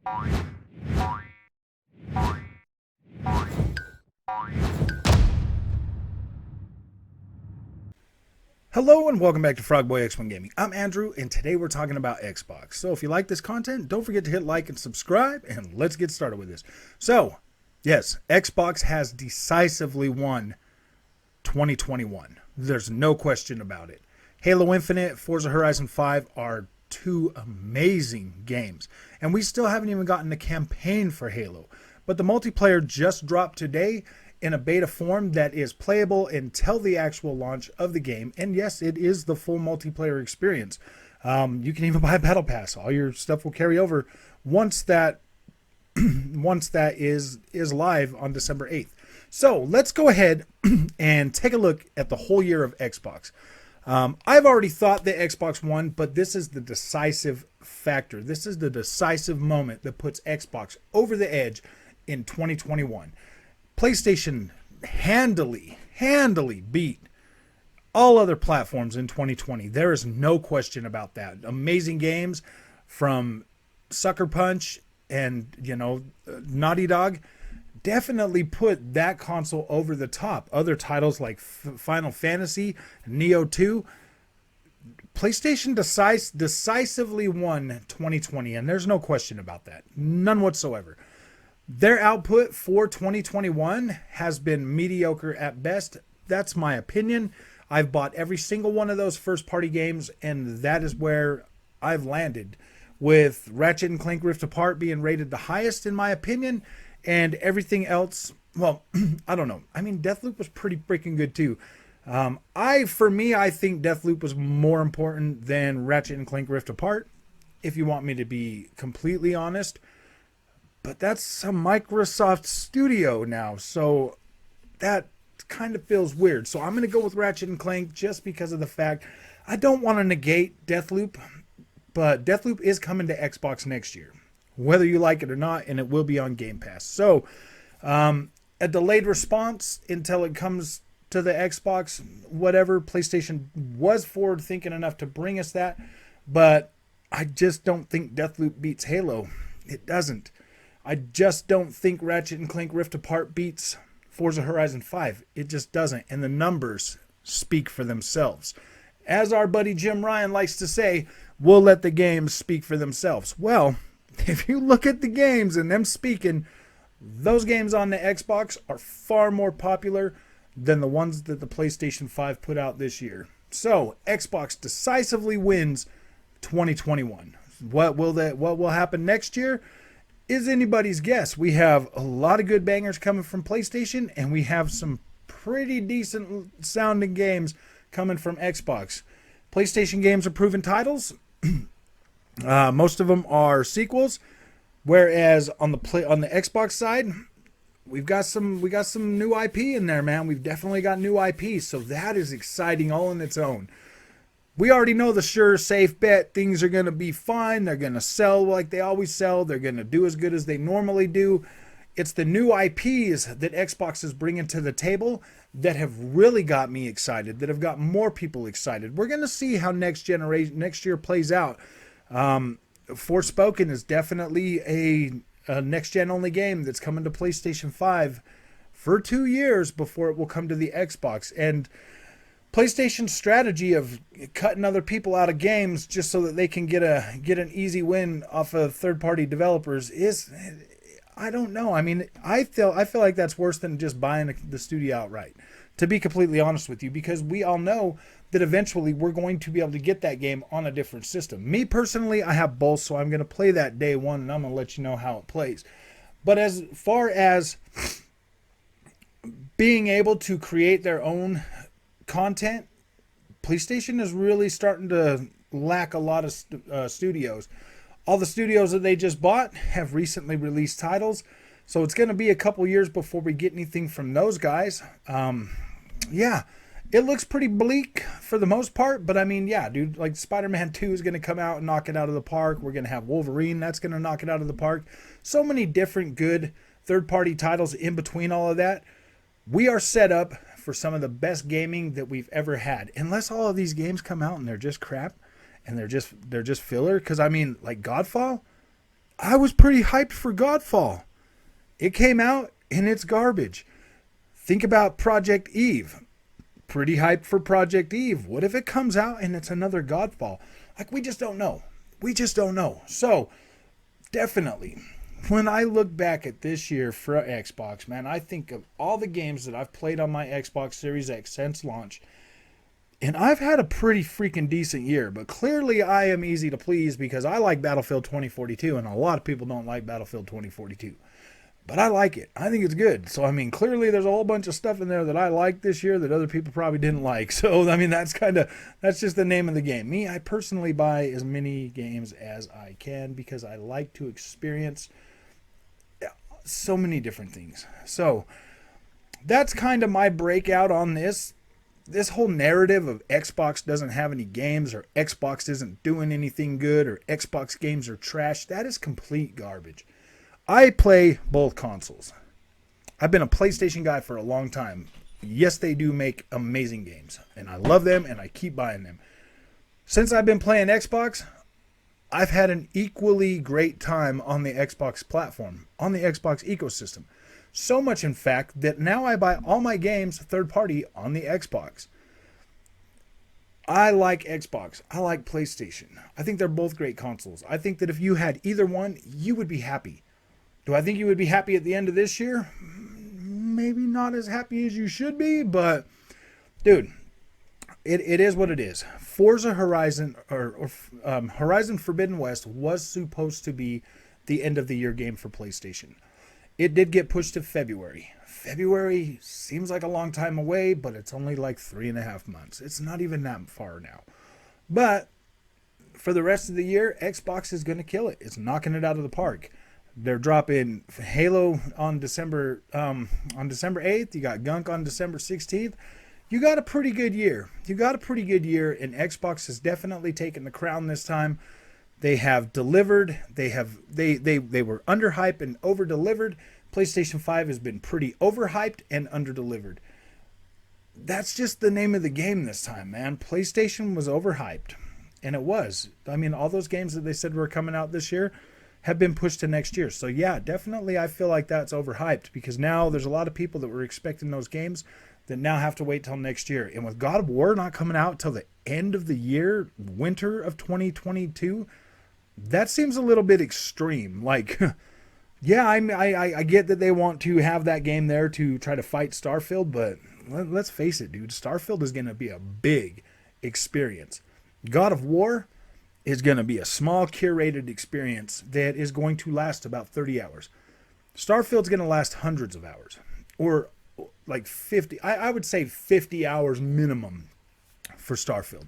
Hello and welcome back to Frogboy X1 Gaming. I'm Andrew and today we're talking about Xbox. So if you like this content, don't forget to hit like and subscribe and let's get started with this. So, yes, Xbox has decisively won 2021. There's no question about it. Halo Infinite, Forza Horizon 5 are two amazing games. And we still haven't even gotten the campaign for Halo. But the multiplayer just dropped today in a beta form that is playable until the actual launch of the game. And yes, it is the full multiplayer experience. You can even buy a battle pass. All your stuff will carry over once that is live on December 8th. So let's go ahead and take a look at the whole year of Xbox. I've already thought that Xbox won, but this is the decisive factor. This is the decisive moment that puts Xbox over the edge in 2021. PlayStation handily beat all other platforms in 2020. There is no question about that. Amazing games from Sucker Punch and, Naughty Dog definitely put that console over the top. Other titles like Final Fantasy, Neo 2, PlayStation decisively won 2020, and there's no question about that. None whatsoever. Their output for 2021 has been mediocre at best. That's my opinion. I've bought every single one of those first-party games, and that is where I've landed, with Ratchet & Clank Rift Apart being rated the highest in my opinion, and everything else, well, I don't know. I mean, Deathloop was pretty freaking good too. I think Deathloop was more important than Ratchet & Clank Rift Apart, if you want me to be completely honest. But that's a Microsoft studio now, so that kind of feels weird. So I'm going to go with Ratchet & Clank just because of the fact I don't want to negate Deathloop, but Deathloop is coming to Xbox next year, whether you like it or not, and it will be on Game Pass. So a delayed response until it comes to the Xbox, whatever. PlayStation was forward thinking enough to bring us that, but I just don't think Deathloop beats Halo. It doesn't. I just don't think Ratchet & Clank Rift Apart beats Forza Horizon 5. It just doesn't. And the numbers speak for themselves. As our buddy Jim Ryan likes to say, we'll let the games speak for themselves. Well, if you look at the games and them speaking, those games on the Xbox are far more popular than the ones that the PlayStation 5 put out this year. So, Xbox decisively wins 2021. What will happen next year is anybody's guess. We have a lot of good bangers coming from PlayStation, and we have some pretty decent sounding games coming from Xbox. PlayStation games are proven titles. Most of them are sequels, whereas on the Xbox side, we got some new IP in there, man. We've definitely got new IP, so that is exciting all in its own. We already know the sure, safe bet. Things are going to be fine. They're going to sell like they always sell. They're going to do as good as they normally do. It's the new IPs that Xbox is bringing to the table that have really got me excited, that have got more people excited. We're going to see how next year plays out. Forspoken is definitely a next-gen only game that's coming to PlayStation 5 for 2 years before it will come to the Xbox. And PlayStation's strategy of cutting other people out of games just so that they can get an easy win off of third-party developers is, I don't know. I mean, I feel like that's worse than just buying the studio outright, to be completely honest with you, because we all know that eventually we're going to be able to get that game on a different system. Me personally, I have both, so I'm going to play that day one, and I'm going to let you know how it plays. But as far as being able to create their own content, PlayStation is really starting to lack a lot of studios. All the studios that they just bought have recently released titles, so it's going to be a couple years before we get anything from those guys. Yeah, it looks pretty bleak for the most part, but I mean, yeah, dude, like Spider-Man 2 is going to come out and knock it out of the park. We're going to have Wolverine, that's going to knock it out of the park. So many different good third-party titles in between all of that. We are set up for some of the best gaming that we've ever had, unless all of these games come out and they're just crap and they're just filler. Because I mean, like Godfall, I was pretty hyped for Godfall. It came out and it's garbage. Think about Project Eve. Pretty hyped for Project Eve. What if it comes out and it's another Godfall? Like, we just don't know. We just don't know. So, definitely, when I look back at this year for Xbox, man, I think of all the games that I've played on my Xbox Series X since launch. And I've had a pretty freaking decent year, but clearly I am easy to please because I like Battlefield 2042, and a lot of people don't like Battlefield 2042. But I like it. I think it's good. So, I mean, clearly there's a whole bunch of stuff in there that I like this year that other people probably didn't like. So, I mean, that's just the name of the game. Me, I personally buy as many games as I can because I like to experience so many different things. So, that's kind of my breakout on this. This whole narrative of Xbox doesn't have any games or Xbox isn't doing anything good or Xbox games are trash, that is complete garbage. I play both consoles. I've been a PlayStation guy for a long time. Yes, they do make amazing games, and I love them, and I keep buying them. Since I've been playing Xbox, I've had an equally great time on the Xbox platform, on the Xbox ecosystem. So much, in fact, that now I buy all my games third party on the Xbox. I like Xbox. I like PlayStation. I think they're both great consoles. I think that if you had either one, you would be happy. Do I think you would be happy at the end of this year? Maybe not as happy as you should be, but dude, it is what it is. Forza Horizon Horizon Forbidden West was supposed to be the end of the year game for PlayStation. It did get pushed to February. February seems like a long time away, but it's only like 3.5 months. It's not even that far now. But for the rest of the year, Xbox is going to kill it. It's knocking it out of the park. They're dropping Halo on December 8th. You got Gunk on December 16th. You got a pretty good year. You got a pretty good year, and Xbox has definitely taken the crown this time. They have delivered. They were underhyped and over-delivered. PlayStation 5 has been pretty overhyped and under-delivered. That's just the name of the game this time, man. PlayStation was overhyped, and it was. I mean, all those games that they said were coming out this year have been pushed to next year. So, yeah, definitely I feel like that's overhyped because now there's a lot of people that were expecting those games that now have to wait till next year. And with God of War not coming out till the end of the year, winter of 2022, that seems a little bit extreme. Like, yeah, I get that they want to have that game there to try to fight Starfield, but let's face it, dude. Starfield is going to be a big experience. God of War is going to be a small, curated experience that is going to last about 30 hours. Starfield's going to last hundreds of hours. Or like 50. I would say 50 hours minimum for Starfield.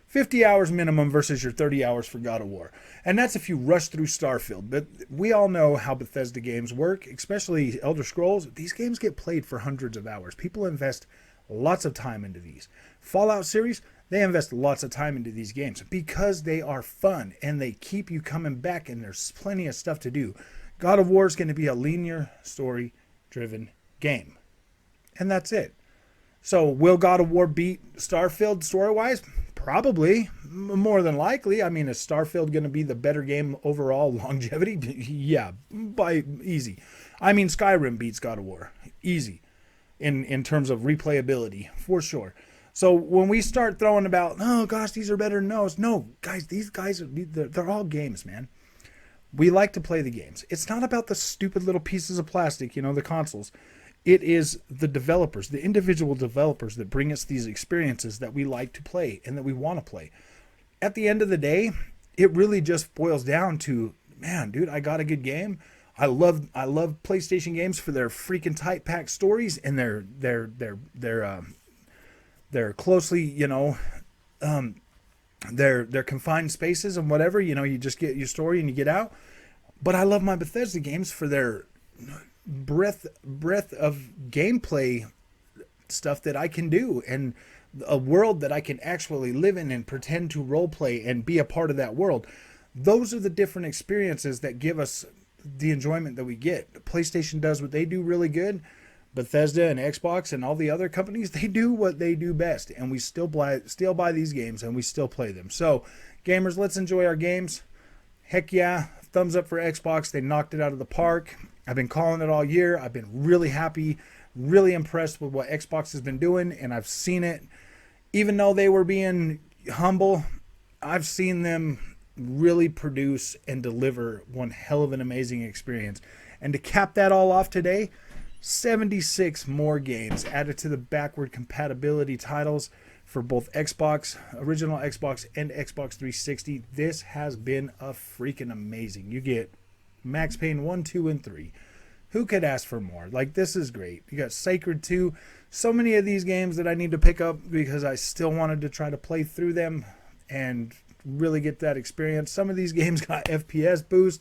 50 hours minimum versus your 30 hours for God of War. And that's if you rush through Starfield. But we all know how Bethesda games work, especially Elder Scrolls. These games get played for hundreds of hours. People invest lots of time into these. Fallout series, they invest lots of time into these games because they are fun and they keep you coming back and there's plenty of stuff to do. God of War is going to be a linear story-driven game. And that's it. So will God of War beat Starfield story-wise? Probably, more than likely. I mean, is Starfield going to be the better game overall longevity? Yeah, by easy. I mean, Skyrim beats God of War. Easy. In terms of replayability, for sure. So when we start throwing about, oh gosh, these are better than those. No, guys, these guys, they're all games, man. We like to play the games. It's not about the stupid little pieces of plastic, the consoles. It is the developers, the individual developers that bring us these experiences that we like to play and that we want to play. At the end of the day, it really just boils down to, man, dude, I got a good game. I love PlayStation games for their freaking tight packed stories and their closely, their confined spaces and whatever. You just get your story and you get out. But I love my Bethesda games for their breadth of gameplay stuff that I can do and a world that I can actually live in and pretend to role play and be a part of that world. Those are the different experiences that give us the enjoyment that we get. PlayStation does what they do really good. Bethesda and Xbox and all the other companies, they do what they do best, and we still buy these games and we still play them. So gamers, let's enjoy our games. Heck yeah, thumbs up for Xbox. They knocked it out of the park. I've been calling it all year. I've been really happy, really impressed with what Xbox has been doing, and I've seen it. Even though they were being humble, I've seen them really produce and deliver one hell of an amazing experience. And to cap that all off today, 76 more games added to the backward compatibility titles for both Xbox, original Xbox, and Xbox 360. This has been a freaking amazing. You get Max Payne 1, 2, and 3. Who could ask for more? Like, this is great. You got Sacred 2. So many of these games that I need to pick up because I still wanted to try to play through them and really get that experience. Some of these games got FPS boost.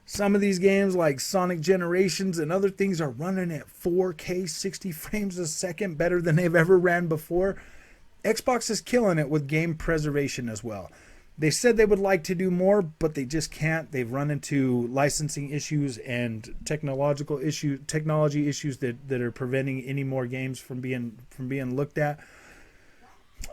Some of these games like Sonic Generations and other things are running at 4K 60 frames a second, better than they've ever ran before. Xbox is killing it with game preservation as well. They said they would like to do more, but they just can't. They've run into licensing issues and technology issues that are preventing any more games from being looked at.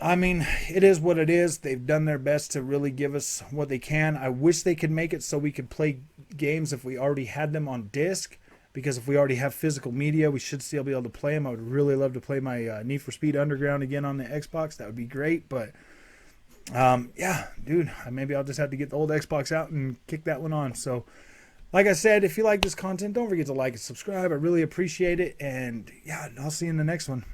I mean, it is what it is. They've done their best to really give us what they can. I wish they could make it so we could play games if we already had them on disc, because if we already have physical media, we should still be able to play them. I would really love to play my Need for Speed Underground again on the Xbox. That would be great, but yeah, dude, maybe I'll just have to get the old Xbox out and kick that one on. So, like I said, if you like this content, don't forget to like and subscribe. I really appreciate it, and yeah, I'll see you in the next one.